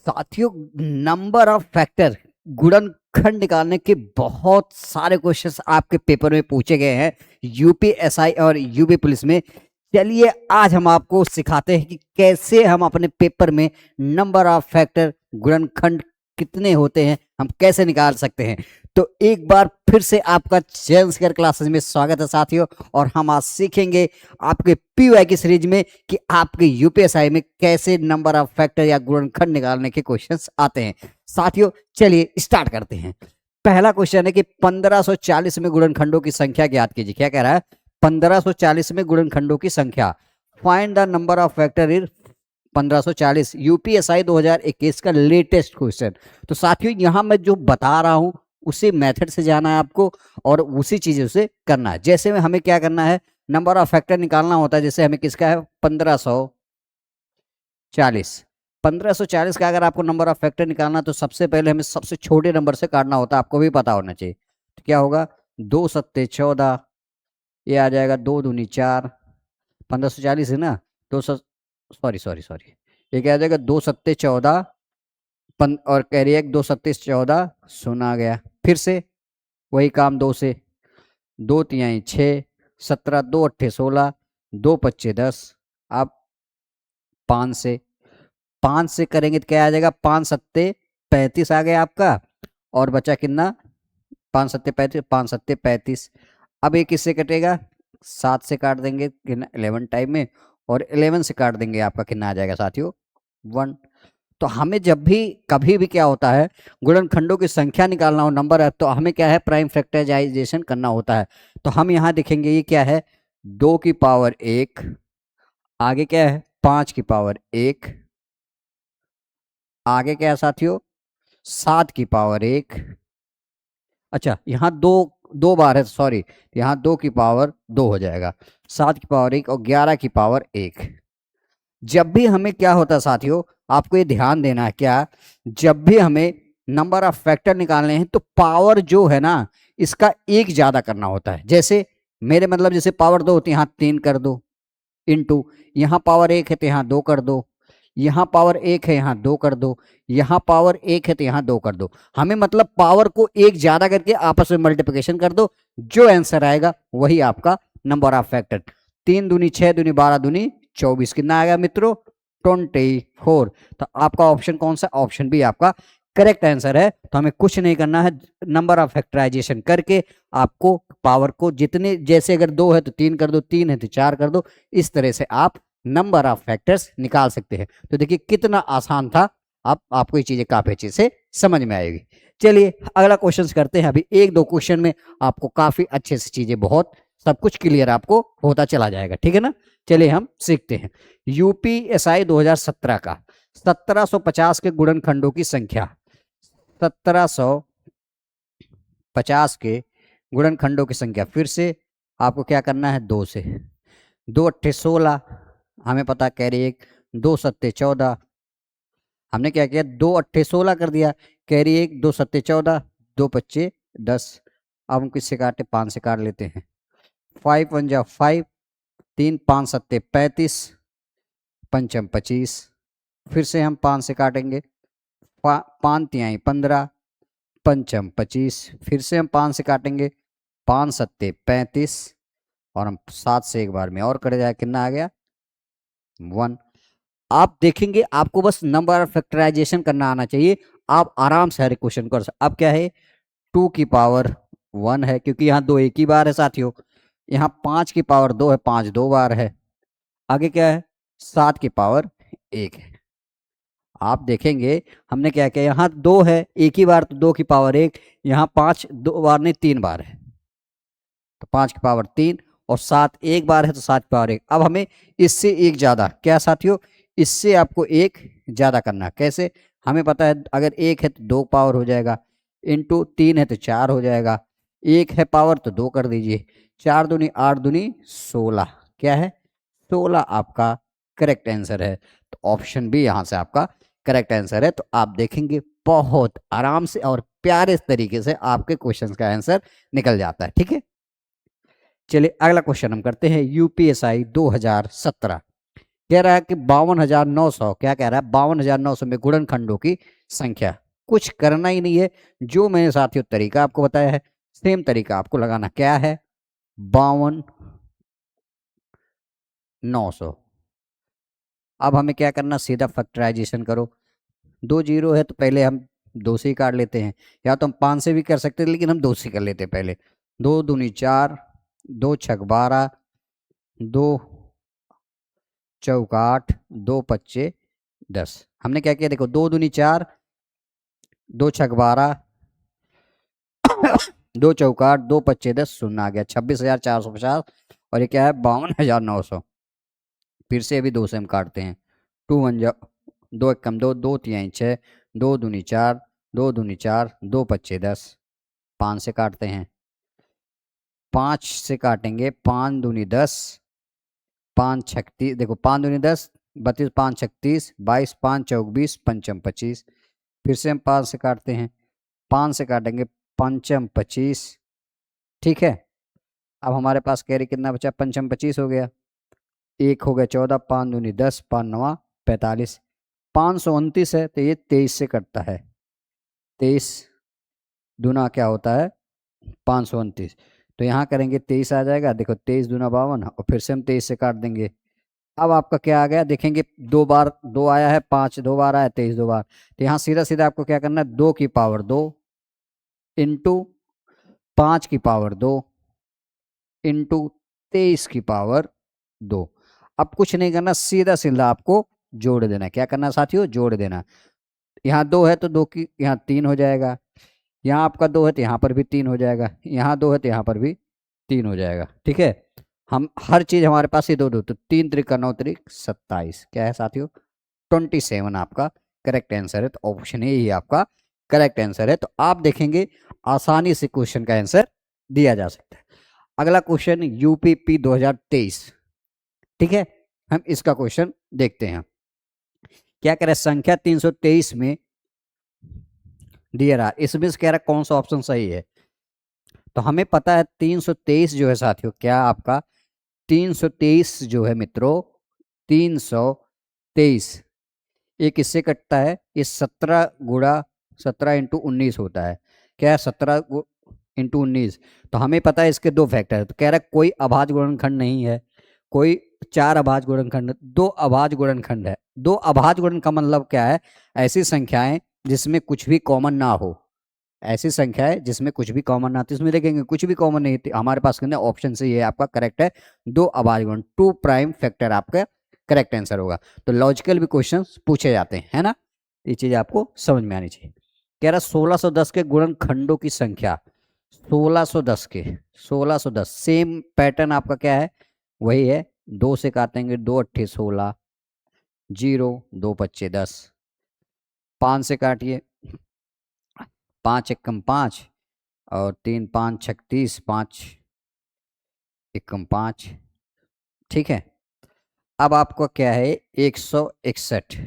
साथियों, number of factor गुणनखंड निकालने के बहुत सारे क्वेश्चंस आपके पेपर में पूछे गए हैं यूपीएसआई और यूपी पुलिस में। चलिए आज हम आपको सिखाते हैं कि कैसे हम अपने पेपर में नंबर ऑफ फैक्टर गुणनखंड कितने होते हैं हम कैसे निकाल सकते हैं। तो एक बार फिर से आपका चयन शेयर क्लासेस में स्वागत है साथियों, और हम आज सीखेंगे आपके पीवाई की सीरीज में कि आपके यूपीएसआई में कैसे नंबर ऑफ फैक्टर या गुणनखंड निकालने के क्वेश्चंस आते हैं। साथियों चलिए स्टार्ट करते हैं। पहला क्वेश्चन है कि 1540 में गुणनखंडों की संख्या ज्ञात कीजिए। क्या कह रहा है? 1540 में गुणनखंडों की संख्या। Find the number of factor in 1540। UPSI 2021 का लेटेस्ट क्वेश्चन। तो साथियों यहां मैं जो बता रहा हूं उसी मेथड से जाना है आपको और उसी चीजों से करना है। जैसे में हमें क्या करना है, नंबर ऑफ फैक्टर निकालना होता है। जैसे हमें किसका है? 1540। 1540 का अगर आपको नंबर ऑफ फैक्टर निकालना तो सबसे पहले हमें सबसे छोटे नंबर से काटना होता है, आपको भी पता होना चाहिए। तो क्या होगा? 2 सत्ते 14, ये आ जाएगा 2 दूनी 4। 1540 है ना? दो सॉरी सॉरी सॉरी, ये क्या आ जाएगा? 2 सत्ते 14 और कैरी एक 2 सत्ते 14 सुना गया। फिर से वही काम 2 से, 2 तिहाई 6, 17, 2 अट्ठे 16, 2 पच्चे 10। अब 5 से करेंगे तो क्या आ जाएगा? 5 सत्ते 35 आ गया आपका, और बचा कितना? 5 सत्ते 35, 5 सत्ते 35। अब ये किससे कटेगा? 7 से काट देंगे कितना? 11 टाइम में, और 11 से काट देंगे आपका कितना आ जाएगा साथियों? 1। तो हमें जब भी कभी भी क्या होता है, गुणनखंडों की संख्या निकालना हो, नंबर है, तो हमें क्या है? प्राइम फैक्टराइजेशन करना होता है। तो हम यहां देखेंगे ये क्या है? 2 की पावर 1, आगे क्या है? 5 की पावर 1, आगे क्या है साथियों? 7 की पावर 1। अच्छा, यहाँ दो दो बार है, सॉरी, यहाँ 2 की पावर 2 हो जाएगा, 7 की पावर 1 और 11 की पावर 1। जब भी हमें क्या होता है साथियों, आपको ये ध्यान देना है, क्या? जब भी हमें नंबर ऑफ फैक्टर निकालने हैं तो पावर जो है ना, इसका एक ज्यादा करना होता है। जैसे मेरे मतलब जैसे पावर 2 होती है, यहाँ 3 कर दो, इंटू यहाँ पावर 1 है तो यहाँ 2 कर दो, यहाँ पावर 1 है यहाँ 2 कर दो, यहाँ पावर 1 है तो यहाँ 2 कर दो। हमें मतलब पावर को एक ज्यादा करके आपस में मल्टीप्लिकेशन कर दो, जो आंसर आएगा वही आपका नंबर ऑफ फैक्टर। 3 दूनी 6 दूनी 12 दूनी 24, कितना आएगा मित्रों? 24। तो आपका ऑप्शन कौन सा? ऑप्शन बी आपका करेक्ट आंसर है। तो हमें कुछ नहीं करना है, नंबर ऑफ फैक्टराइजेशन करके आपको पावर को जितने, जैसे अगर 2 है तो 3 कर दो, 3 है तो 4 कर दो, इस तरह से आप नंबर ऑफ फैक्टर्स निकाल सकते हैं। तो देखिए कितना आसान था, आपको ये चीजें काफी अच्छे से समझ में आएगी। चलिए अगला क्वेश्चन करते हैं। अभी 1-2 क्वेश्चन में आपको काफी अच्छे से चीजें, बहुत सब कुछ क्लियर आपको होता चला जाएगा, ठीक है ना? चलिए हम सीखते हैं। यूपीएसआई 2017 का 1750 के गुणनखंडों की संख्या। 1750 के गुणनखंडों की संख्या। फिर से आपको क्या करना है? 2 से, 2 अट्ठे 16, हमें पता कैरी 1, 2 सत्ते 14। हमने क्या किया? 2 अट्ठे 16 कर दिया, कैरी 1, 2 सत्ते 14, 2 पच्चे 10। अब हम किससे काटे? 5 से काट लेते हैं। 5 1 जा 5, 3 5 सत्ते 35, पंचम 25। फिर से हम 5 से काटेंगे, 5 तिहाई 15, पंचम 25। फिर से हम 5 से काटेंगे, 5 सत्ते 35, और हम 7 से एक बार में और कट जाए, कितना आ गया? 1। आप देखेंगे आपको बस नंबर ऑफ फैक्टराइजेशन करना आना चाहिए, आप आराम से हर क्वेश्चन कर सकते। अब क्या है? 2 की पावर 1 है, क्योंकि यहाँ 2 एक ही बार है साथियों। यहाँ 5 की पावर 2 है, 5 2 बार है। आगे क्या है? 7 की पावर 1 है। आप देखेंगे हमने क्या किया, यहाँ 2 है एक ही बार, तो 2 की पावर 1, यहाँ 5 2 बार नहीं 3 बार है, तो 5 की पावर 3, और 7 एक बार है तो 7 की पावर 1। अब हमें इससे एक ज्यादा, क्या साथियों? इससे आपको एक ज्यादा करना। कैसे? हमें पता है अगर 1 है तो 2 पावर हो जाएगा, इंटू 3 है तो 4 हो जाएगा, 1 है पावर तो 2 कर दीजिए, 4 दूनी 8 दूनी 16। क्या है? 16 आपका करेक्ट आंसर है। तो ऑप्शन बी यहां से आपका करेक्ट आंसर है। तो आप देखेंगे बहुत आराम से और प्यारे तरीके से आपके क्वेश्चन का आंसर निकल जाता है, ठीक है? चलिए अगला क्वेश्चन हम करते हैं। यूपीएसआई 2017 कह रहा है कि 52,900, क्या कह रहा है, 52,900 में गुणनखंडों की संख्या। कुछ करना ही नहीं है, जो मैंने साथियों तरीका आपको बताया है सेम तरीका आपको लगाना। क्या है, 52,900। अब हमें क्या करना, सीधा फैक्टराइजेशन करो। 2 जीरो है तो पहले हम 2 से ही काट लेते हैं, या तो हम 5 से भी कर सकते हैं, लेकिन हम 2 से कर लेते हैं पहले। 2 दूनी 4, 2 छक 12, 2 चौक 8, 2 पच्चे 10। हमने क्या किया, देखो 2 दूनी 4, 2 छक 12, 2 चौक 8, 2 पच्चे 10, शून्य आ गया 26,450। और ये क्या है, 52,900। फिर से अभी 2 से हम काटते हैं। 2 वन जा 2 एक कम 2, 2 तिहाई 6, 2 दूनी 4, 2 दूनी 4, 2 पच्चे 10। 5 से काटते हैं, 5 से काटेंगे, 5 दूनी 10, 5 36, देखो 5 दूनी 10, 32, 5 36, 22, 5 चौक 20, पंचम 25। फिर से हम 5 से काटते हैं, 5 से काटेंगे, पंचम 25। ठीक है, अब हमारे पास कैरी कितना बचा, पंचम 25 हो गया, 1 हो गया 14, 5 दूनी 10, 5 नवा 45। 529 है तो ये 23 से कटता है। 23 दूना क्या होता है, 529। तो यहाँ करेंगे 23 आ जाएगा, देखो 23 दूना 52, और फिर से हम 23 से काट देंगे। अब आपका क्या आ गया, देखेंगे 2 बार 2 आया है, 5 2 बार आया, 23 2 बार। तो यहाँ सीधा सीधा आपको क्या करना है, 2 की पावर 2 इंटू 5 की पावर 2 इंटू 23 की पावर 2। अब कुछ नहीं करना, सीधा सीधा आपको जोड़ देना। क्या करना साथियों, जोड़ देना। यहाँ 2 है तो 2 की यहाँ 3 हो जाएगा, यहाँ आपका 2 है तो यहाँ पर भी 3 हो जाएगा, यहाँ 2 है तो यहाँ पर भी 3 हो जाएगा। ठीक है, हम हर चीज हमारे पास ही 2 2, तो 3 त्रिक 9 त्रिक 27। क्या है साथियों, 27 आपका करेक्ट आंसर है। तो ऑप्शन ए ही आपका करेक्ट आंसर है। तो आप देखेंगे आसानी से क्वेश्चन का आंसर दिया जा सकता है। अगला क्वेश्चन यूपीपी 2023। ठीक है, हम इसका क्वेश्चन देखते हैं। क्या कह रहा है, संख्या 323 में दिया रहा, इसमें से कह रहा कौन सा ऑप्शन सही है। तो हमें पता है 323 जो है साथियों, क्या आपका 323 जो है मित्रों, 323 ये किससे कटता है, ये 17 गुणा 17 इंटू 19 होता है। क्या है, 17 इंटू 19। तो हमें पता है इसके 2 फैक्टर है। तो कह रहा है कोई अभाज्य गुणनखंड नहीं है, कोई 4 अभाज्य गुणनखंड, 2 अभाज्य गुणनखंड है। 2 अभाज्य गुणन का मतलब क्या है, ऐसी संख्याएं जिसमें कुछ भी कॉमन ना हो। ऐसी संख्या है जिसमें कुछ भी कॉमन ना, तो इसमें देखेंगे कुछ भी कॉमन नहीं थी हमारे पास, ऑप्शन से ये आपका करेक्ट है। 2 अभाज्य गुणन, 2 प्राइम फैक्टर आपका करेक्ट आंसर होगा। तो लॉजिकल भी क्वेश्चन पूछे जाते हैं, है ना, ये चीज आपको समझ में आनी चाहिए। कह रहा 1610 के गुणनखंडों की संख्या, 1610 के 1610 सेम पैटर्न आपका क्या है, वही है। 2 से काटेंगे, 2 अट्ठे 16, 0 2 पच्चे 10। 5 से काटिए, 5 एकम 5, और 3 5 36, 5 एकम 5। ठीक है, अब आपको क्या है, 161।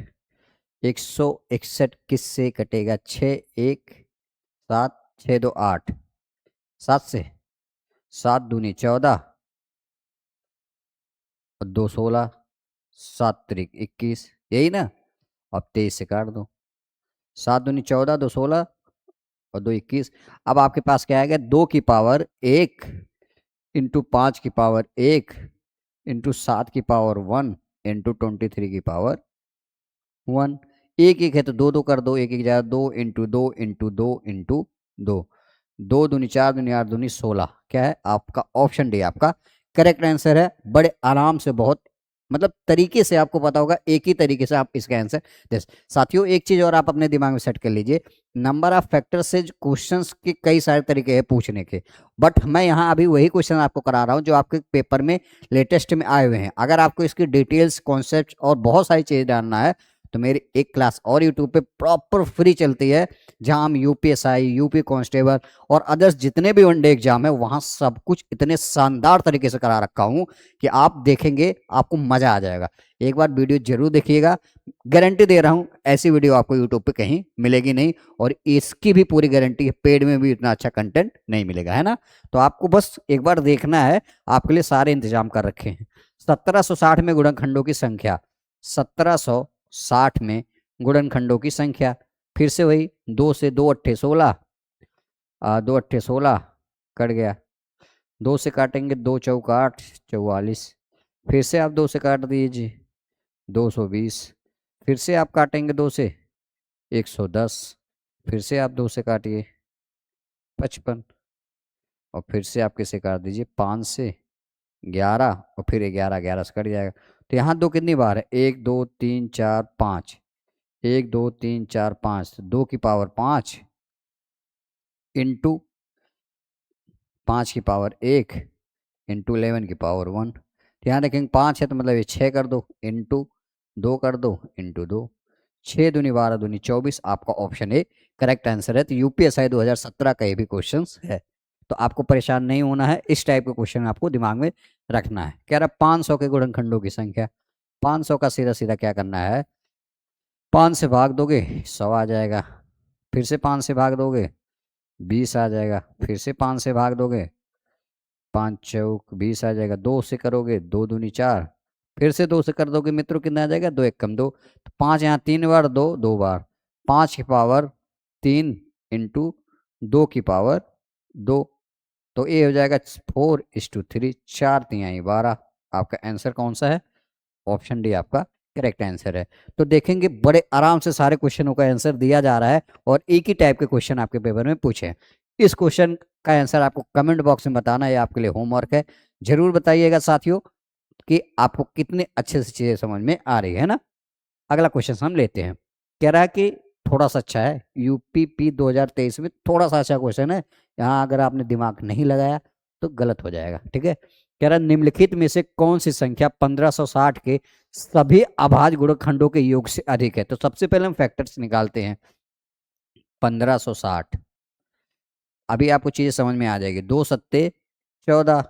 161 किससे कटेगा, 6 1 7 6 2 8, 7 से, 7 दूनी 14 और 2 16, 7 त्रिक 21, यही ना। अब 23 से काट दो, 7 दूनी 14, 2 16 और 2 21। अब आपके पास क्या आएगा, 2 की पावर 1 इंटू 5 की पावर 1 इंटू 7 की पावर 1 इंटू 23 की पावर 1। एक एक है तो 2 2 कर दो, एक एक जाएगा, 2 इंटू 2 इंटू 2 इंटू 2, 2 दूनी 4 दूनी 8 दूनी 16। क्या है आपका ऑप्शन डी आपका करेक्ट आंसर है। बड़े आराम से, बहुत मतलब तरीके से आपको पता होगा, एक ही तरीके से आप इसका आंसर दे। साथियों एक चीज और आप अपने दिमाग में सेट कर लीजिए, नंबर ऑफ फैक्टर से क्वेश्चंस के कई सारे तरीके हैं पूछने के, बट मैं यहाँ अभी वही क्वेश्चन आपको करा रहा हूँ जो आपके पेपर में लेटेस्ट में आए हुए हैं। अगर आपको इसकी डिटेल्स, कॉन्सेप्ट और बहुत सारी चीजें जानना है तो मेरी एक क्लास और यूट्यूब पे प्रॉपर फ्री चलती है, जहां हम यूपीएसआई, यूपी कांस्टेबल और अदर्स जितने भी वनडे एग्जाम है वहां सब कुछ इतने शानदार तरीके से करा रखा हूं कि आप देखेंगे आपको मजा आ जाएगा। एक बार वीडियो जरूर देखिएगा, गारंटी दे रहा हूं ऐसी वीडियो आपको यूट्यूब पे कहीं मिलेगी नहीं, और इसकी भी पूरी गारंटी है, पेड में भी इतना अच्छा कंटेंट नहीं मिलेगा, है ना। तो आपको बस एक बार देखना है, आपके लिए सारे इंतजाम कर रखे हैं। 1760 में गुणनखंडों की संख्या, 1760 में गुणनखंडों की संख्या। फिर से वही 2 से 2 अट्ठे 16, 2 अट्ठे 16 कट गया, 2 से काटेंगे 2 चौका 8 44, फिर से आप 2 से काट दीजिए 220, फिर से आप काटेंगे 2 से 110, फिर से आप 2 से काटिए 55, और फिर से आप किसे काट दीजिए 5 से 11, और फिर 11 11 से कट जाएगा। तो यहाँ 2 कितनी बार है, 1 2 3 4 5, 1 2 3 4 5, 2 की पावर 5 इंटू 5 की पावर 1 इंटू 11 की पावर 1। तो यहाँ देखेंगे 5 है तो मतलब ये 6 कर दो, इंटू 2 कर दो, इंटू 2, 6 दूनी 12 दूनी 24। आपका ऑप्शन ए करेक्ट आंसर है। तो यूपीएसआई 2017 का ये भी क्वेश्चन है। तो आपको परेशान नहीं होना है, इस टाइप के क्वेश्चन आपको दिमाग में रखना है। कह रहा 500 के गुणनखंडों की संख्या। 500 का सीधा सीधा क्या करना है, 5 से भाग दोगे 100 आ जाएगा, फिर से 5 से भाग दोगे 20 आ जाएगा, फिर से 5 से भाग दोगे 5 चौक 20 आ जाएगा, 2 से करोगे 2 दूनी 4, फिर से 2 से कर दोगे मित्रों कितना आ जाएगा 2 एकम 2। तो 5 यहाँ 3 बार 2 2 बार, 5 की पावर 3 इंटू 2 की पावर 2, तो ये हो जाएगा 4:3, 4 तिहाई 12। आपका आंसर कौन सा है, ऑप्शन डी आपका करेक्ट आंसर है। तो देखेंगे बड़े आराम से सारे क्वेश्चनों का आंसर दिया जा रहा है और एक ही टाइप के क्वेश्चन आपके पेपर में पूछे। इस क्वेश्चन का आंसर आपको कमेंट बॉक्स में बताना है, आपके लिए होमवर्क है। जरूर बताइएगा साथियों कि आपको कितने अच्छे से चीजें समझ में आ रही है ना। अगला क्वेश्चन हम लेते हैं। कह रहा है कि थोड़ा सा अच्छा है, यूपीपी 2023 में थोड़ा सा अच्छा क्वेश्चन है। यहाँ अगर आपने दिमाग नहीं लगाया तो गलत हो जाएगा, ठीक है। कह रहा है निम्नलिखित में से कौन सी संख्या 1560 के सभी अभाज्य गुणनखंडों के योग से अधिक है। तो सबसे पहले हम फैक्टर्स निकालते हैं। 1560, अभी आपको चीजें समझ में आ जाएगी। 2 सत्ते 14,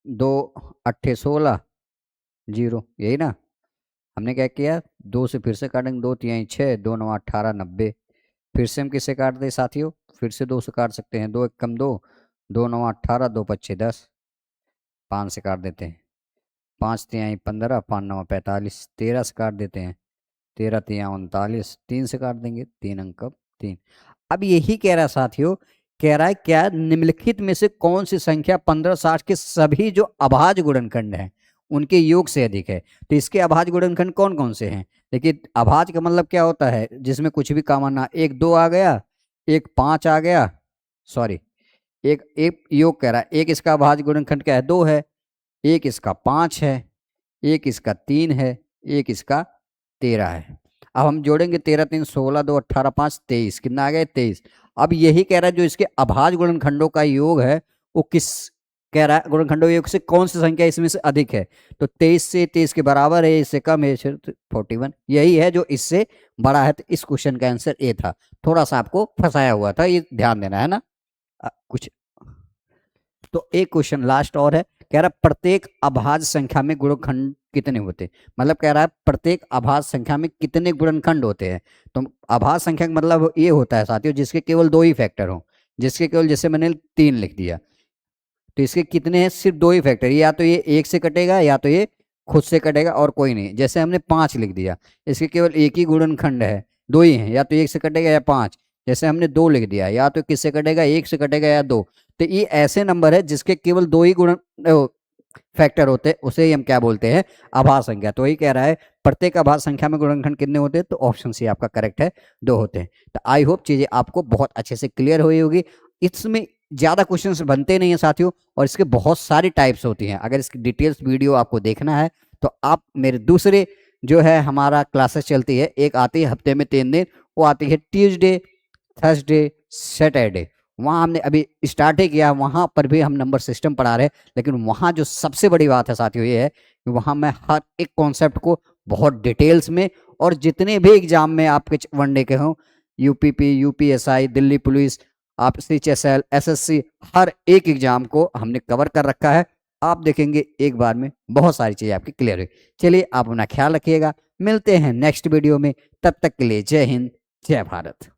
2 अट्ठे 16, 0, यही ना। हमने क्या किया, 2 से फिर से काटेंगे 2 तिहाई 6, 2 9 18 90, फिर से हम किससे काट दें साथियों, फिर से 2 से काट सकते हैं, 2 एकम 2, 2 9 18, 2 पच्चे 10, 5 से काट देते हैं, 5 तिहाई 15, 5 9 45, 13 से काट देते हैं, 13 तिहाई 39, 3 से काट देंगे, 3 अंक 3। अब यही कह रहा है साथियों, कह रहा है क्या निम्नलिखित में से कौन सी संख्या 1560 के सभी जो अभाज्य गुणनखंड हैं उनके योग से अधिक है। तो इसके अभाज्य गुणनखंड कौन कौन से हैं, देखिए अभाज्य का मतलब क्या होता है, जिसमें कुछ भी कॉमन ना, एक 2 आ गया, एक 5 आ गया, सॉरी एक एक योग कह रहा है, एक इसका अभाज्य गुणनखंड क्या है 2 है, एक इसका 5 है, एक इसका 3 है, एक इसका 13 है। अब हम जोड़ेंगे 13 3 16, 2 18 5 23, कितना आ गया 23। अब यही कह रहा है जो इसके अभाज्य गुणनखंडों का योग है वो किस कह रहा है, गुणनखंडों योग से कौन सी संख्या इसमें से अधिक है। तो 23 से 23 के बराबर है, इससे कम है 41, यही है जो इससे बड़ा है। तो इस क्वेश्चन का आंसर ए था। थोड़ा सा आपको फंसाया हुआ था, ये ध्यान देना है ना। कुछ तो एक क्वेश्चन लास्ट और है। कह रहा है प्रत्येक अभाज्य संख्या में गुणनखंड कितने होते हैं, मतलब कह रहा है प्रत्येक अभाज्य संख्या में कितने गुणनखंड होते हैं। तो अभाज्य संख्या का मतलब ये होता है साथियों जिसके केवल 2 ही फैक्टर हो, जिसके केवल, जैसे मैंने 3 लिख दिया तो इसके कितने हैं, सिर्फ 2 ही फैक्टर, या तो ये 1 से कटेगा या तो ये खुद से कटेगा और कोई नहीं। जैसे हमने 5 लिख दिया, इसके केवल एक ही गुणनखंड है, 2 ही है, या तो 1 से कटेगा या 5। जैसे हमने 2 लिख दिया, या तो किससे कटेगा, 1 से कटेगा या 2। तो ये ऐसे नंबर है जिसके केवल 2 ही गुण फैक्टर होते हैं, उसे ही हम क्या बोलते हैं, अभाज्य संख्या। तो वही कह रहा है प्रत्येक अभाज्य संख्या में गुणनखंड कितने होते हैं, तो ऑप्शन सी आपका करेक्ट है, 2 होते हैं। तो आई होप चीजें आपको बहुत अच्छे से क्लियर हुई होगी। इसमें ज्यादा क्वेश्चंस बनते नहीं है साथियों, और इसके बहुत सारी टाइप्स होती हैं। अगर इसकी डिटेल्स वीडियो आपको देखना है तो आप मेरे दूसरे जो है हमारा क्लासेस चलती है, एक आती है हफ्ते में 3 दिन, वो आती है ट्यूसडे, थर्सडे, सैटरडे। वहाँ हमने अभी स्टार्ट ही किया, वहाँ पर भी हम नंबर सिस्टम पढ़ा रहे हैं। लेकिन वहाँ जो सबसे बड़ी बात है साथियों ये है कि वहाँ मैं हर एक कॉन्सेप्ट को बहुत डिटेल्स में, और जितने भी एग्जाम में आपके वनडे के हों, यूपीपी, यूपीएसआई, दिल्ली पुलिस, आप CHSL, SSC, हर एक एग्जाम को हमने कवर कर रखा है। आप देखेंगे एक बार में बहुत सारी चीज़ें आपकी क्लियर हुई। चलिए आप अपना ख्याल रखिएगा, मिलते हैं नेक्स्ट वीडियो में, तब तक के लिए जय हिंद, जय भारत।